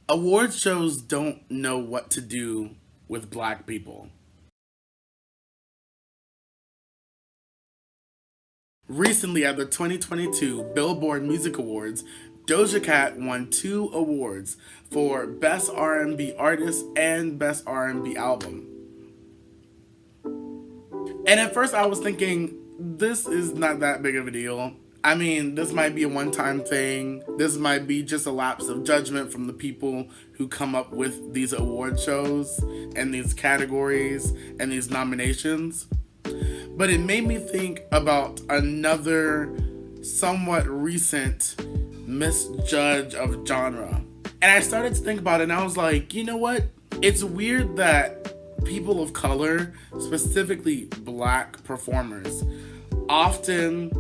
Award shows don't know what to do with black people. Recently, at the 2022 Billboard Music Awards, Doja Cat won two awards for Best R&B Artist and Best R&B Album. And at first, I was thinking, this is not that big of a deal. I mean, this might be a one time thing. This might be just a lapse of judgment from the people who come up with these award shows and these categories and these nominations. But it made me think about another somewhat recent misjudge of genre. And I started to think about it and I was like, you know what? It's weird that people of color, specifically black performers, often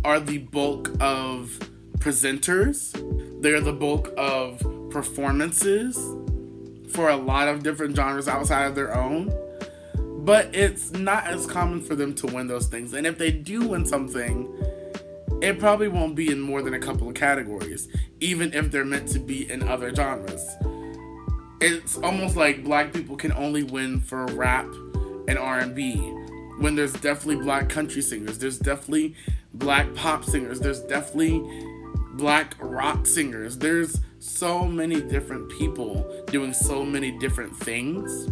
are the bulk of presenters. They're the bulk of performances for a lot of different genres outside of their own. But it's not as common for them to win those things. And if they do win something, it probably won't be in more than a couple of categories, even if they're meant to be in other genres. It's almost like black people can only win for rap and R&B, when there's definitely black country singers, there's definitely black pop singers, there's definitely black rock singers. There's so many different people doing so many different things.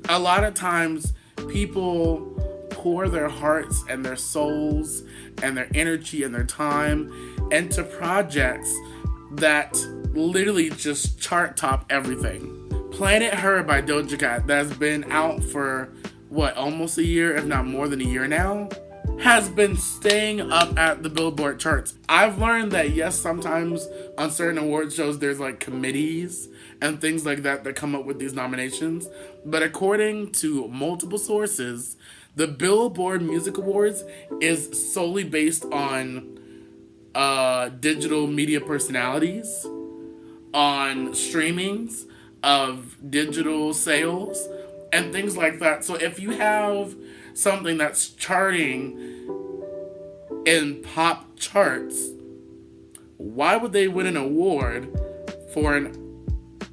A lot of times people pour their hearts and their souls and their energy and their time into projects that literally just chart top everything. Planet Her by Doja Cat, that's been out for almost a year, if not more than a year now, has been staying up at the Billboard charts. I've learned that yes, sometimes on certain award shows there's like committees and things like that that come up with these nominations. But according to multiple sources, the Billboard Music Awards is solely based on digital media personalities, on streamings of digital sales, and things like that. So if you have something that's charting in pop charts, why would they win an award for an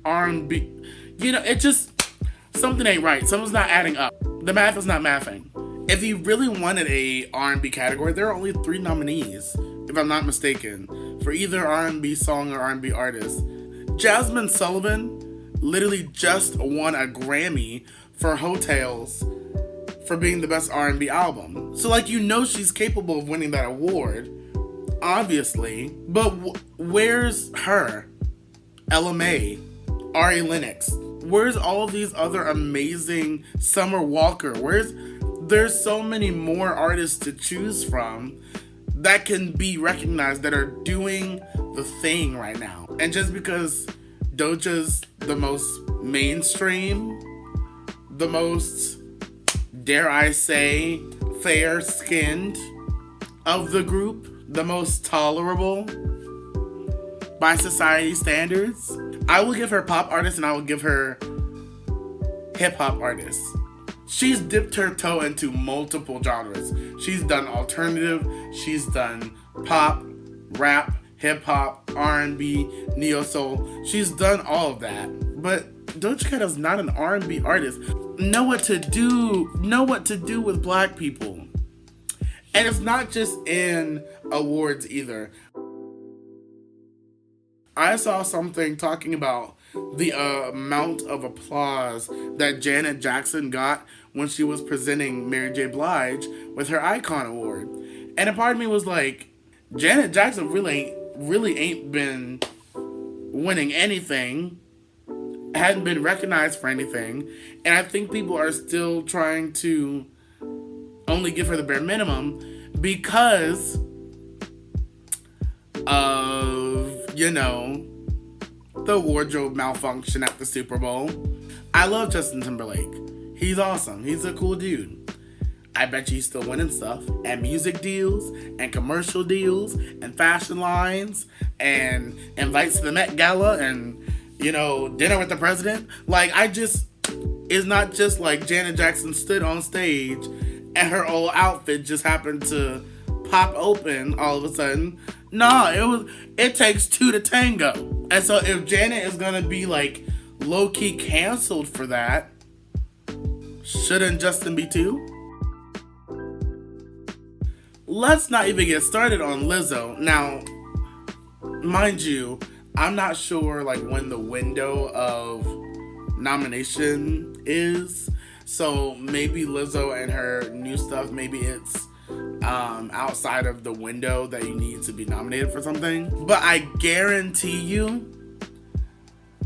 R&B? It just, something ain't right. Something's not adding up. The math is not mathing. If you really wanted a R&B category, there are only 3 nominees, if I'm not mistaken, for either R&B song or R&B artist. Jasmine Sullivan literally just won a Grammy for Hotels for being the best R&B album. So she's capable of winning that award, obviously. But where's her? Ella Mai, Ari Lennox. Where's all of these other amazing Summer Walker? There's so many more artists to choose from that can be recognized, that are doing the thing right now. And just because Doja's the most mainstream, the most, dare I say, fair-skinned of the group, the most tolerable by society standards, I will give her pop artist and I will give her hip-hop artist. She's dipped her toe into multiple genres. She's done alternative, she's done pop, rap, hip-hop, R&B, neo-soul. She's done all of that. But Doja Cat is not an R&B artist. Know what to do with black people. And it's not just in awards either. I saw something talking about the amount of applause that Janet Jackson got when she was presenting Mary J. Blige with her Icon Award. And a part of me was like, Janet Jackson really ain't been winning anything, hadn't been recognized for anything, and I think people are still trying to only give her the bare minimum because of, the wardrobe malfunction at the Super Bowl. I love Justin Timberlake. He's awesome. He's a cool dude. I bet you he's still winning stuff, and music deals, and commercial deals, and fashion lines, and invites to the Met Gala, and, dinner with the president. It's not just like Janet Jackson stood on stage and her old outfit just happened to pop open all of a sudden. No, it takes 2 to tango. And so if Janet is gonna be like low-key canceled for that, shouldn't Justin be too? Let's not even get started on Lizzo. Now, mind you, I'm not sure like when the window of nomination is. So maybe Lizzo and her new stuff, maybe it's outside of the window that you need to be nominated for something. But I guarantee you,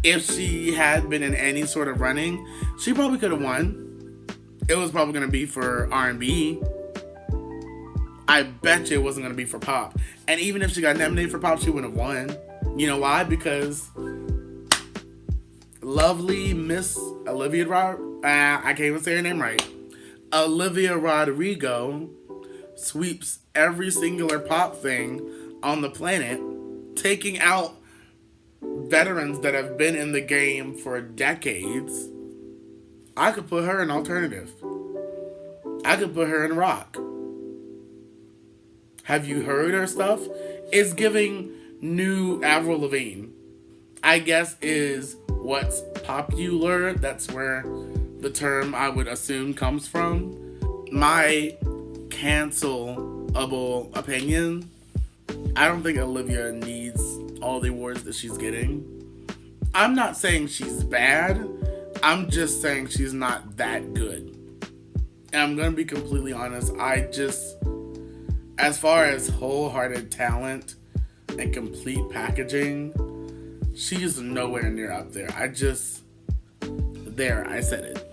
if she had been in any sort of running, she probably could have won. It was probably going to be for R&B. I bet you it wasn't going to be for pop. And even if she got nominated for pop, she wouldn't have won. You know why? Because lovely Miss Olivia I can't even say her name right. Olivia Rodrigo sweeps every singular pop thing on the planet, taking out veterans that have been in the game for decades. I could put her in alternative. I could put her in rock. Have you heard her stuff? It's giving new Avril Lavigne. I guess is what's popular. That's where the term I would assume comes from. My cancelable opinion, I don't think Olivia needs all the awards that she's getting. I'm not saying she's bad. I'm just saying she's not that good. And I'm going to be completely honest. As far as wholehearted talent and complete packaging, she's nowhere near up there. I said it.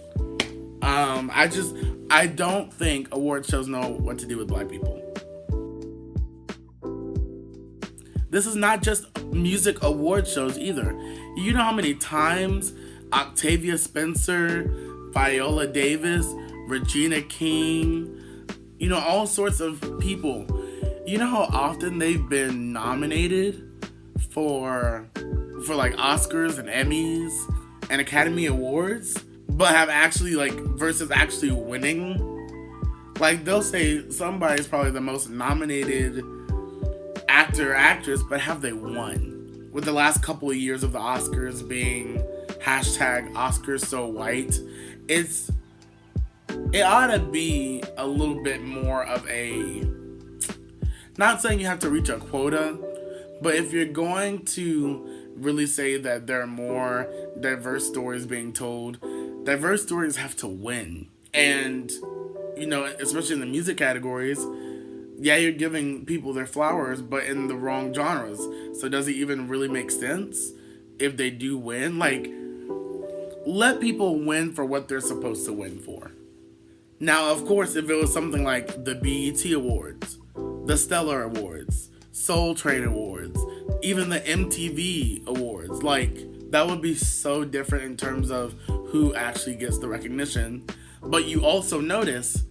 I don't think award shows know what to do with black people. This is not just music award shows either. You know how many times Octavia Spencer, Viola Davis, Regina King, all sorts of people. You know how often they've been nominated for like Oscars and Emmys and Academy Awards, but have actually versus actually winning. Like they'll say somebody's probably the most nominated actor or actress, but have they won? With the last couple of years of the Oscars being #Oscars so white, it ought to be a little bit more of a, not saying you have to reach a quota, but if you're going to really say that there are more diverse stories being told, diverse stories have to win. And, especially in the music categories, yeah, you're giving people their flowers, but in the wrong genres. So does it even really make sense if they do win? Let people win for what they're supposed to win for. Now, of course, if it was something like the BET Awards, the Stellar Awards, Soul Train Awards, even the MTV Awards, that would be so different in terms of who actually gets the recognition. But you also notice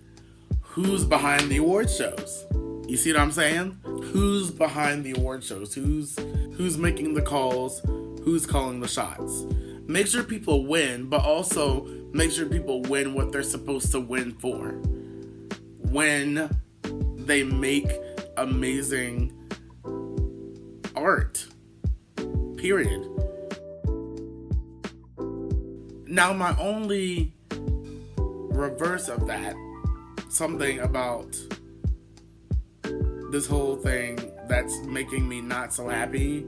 who's behind the award shows. You see what I'm saying? Who's behind the award shows? Who's making the calls? Who's calling the shots? Make sure people win, but also make sure people win what they're supposed to win for. When they make amazing art. Period. Now, my only reverse of that, something about this whole thing that's making me not so happy.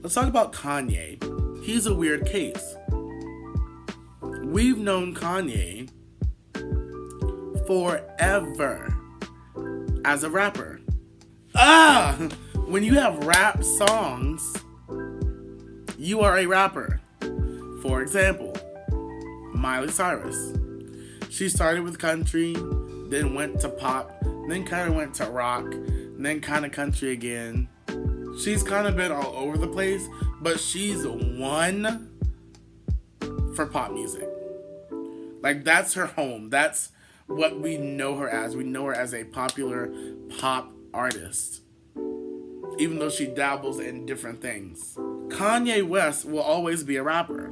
Let's talk about Kanye. He's a weird case. We've known Kanye forever as a rapper. When you have rap songs, you are a rapper. For example, Miley Cyrus. She started with country, then went to pop, then kind of went to rock, then kind of country again. She's kind of been all over the place, but she's won for pop music. That's her home. That's what we know her as. We know her as a popular pop artist, even though she dabbles in different things. Kanye West will always be a rapper.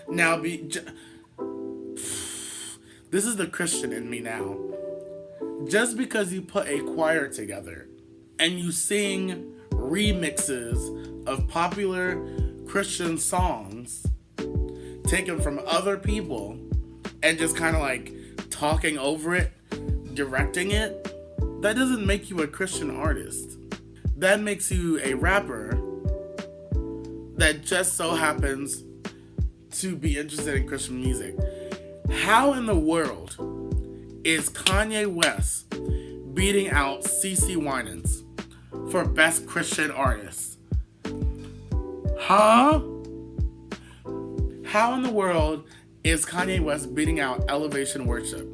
Now, this is the Christian in me now. Just because you put a choir together and you sing remixes of popular Christian songs taken from other people and just kind of like talking over it, directing it, that doesn't make you a Christian artist. That makes you a rapper that just so happens to be interested in Christian music. How in the world is Kanye West beating out CeCe Winans for Best Christian Artist? Huh? How in the world is Kanye West beating out Elevation Worship,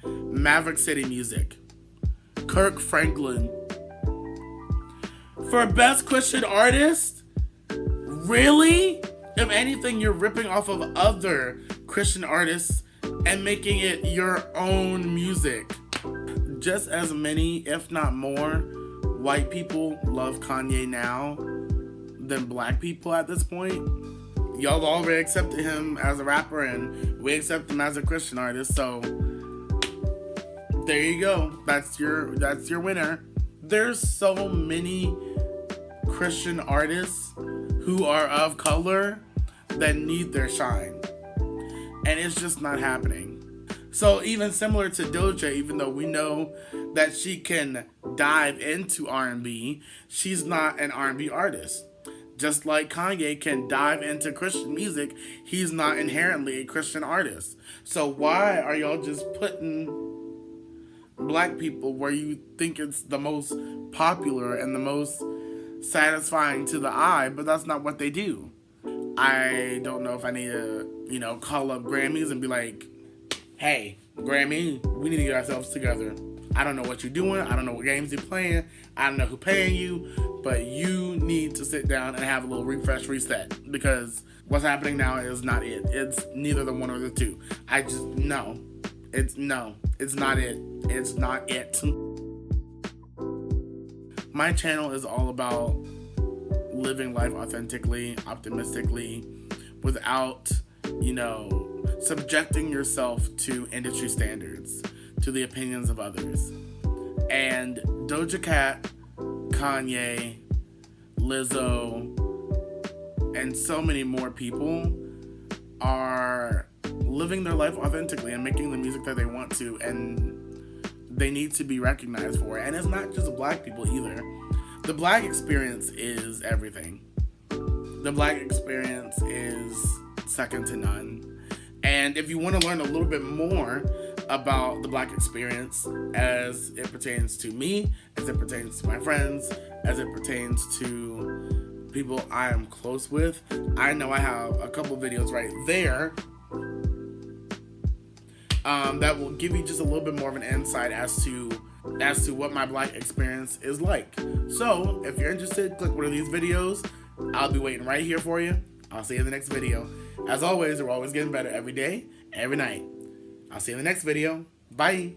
Maverick City Music, Kirk Franklin for Best Christian Artist? Really? If anything, you're ripping off of other Christian artists and making it your own music. Just as many, if not more, white people love Kanye now than black people at this point. Y'all already accepted him as a rapper and we accept him as a Christian artist, so there you go. That's your winner. There's so many Christian artists who are of color that need their shine, and it's just not happening. So even similar to Doja, even though we know that she can dive into R&B, she's not an R&B artist. Just like Kanye can dive into Christian music, he's not inherently a Christian artist. So why are y'all just putting black people where you think it's the most popular and the most satisfying to the eye, but that's not what they do? I don't know if I need to, call up Grammys and be like, hey, Grammy, we need to get ourselves together. I don't know what you're doing. I don't know what games you're playing. I don't know who's paying you, but you need to sit down and have a little refresh reset, because what's happening now is not it. It's neither the one or the two. It's not it. It's not it. My channel is all about living life authentically, optimistically, without, subjecting yourself to industry standards, to the opinions of others. And Doja Cat, Kanye, Lizzo, and so many more people are living their life authentically and making the music that they want to, and they need to be recognized for it. And it's not just black people either. The black experience is everything. The black experience is second to none. And if you want to learn a little bit more about the black experience as it pertains to me, as it pertains to my friends, as it pertains to people I am close with, I know I have a couple videos right there that will give you just a little bit more of an insight as to what my black experience is like. So if you're interested, click one of these videos. I'll be waiting right here for you. I'll see you in the next video. As always, we're always getting better every day, every night. I'll see you in the next video. Bye.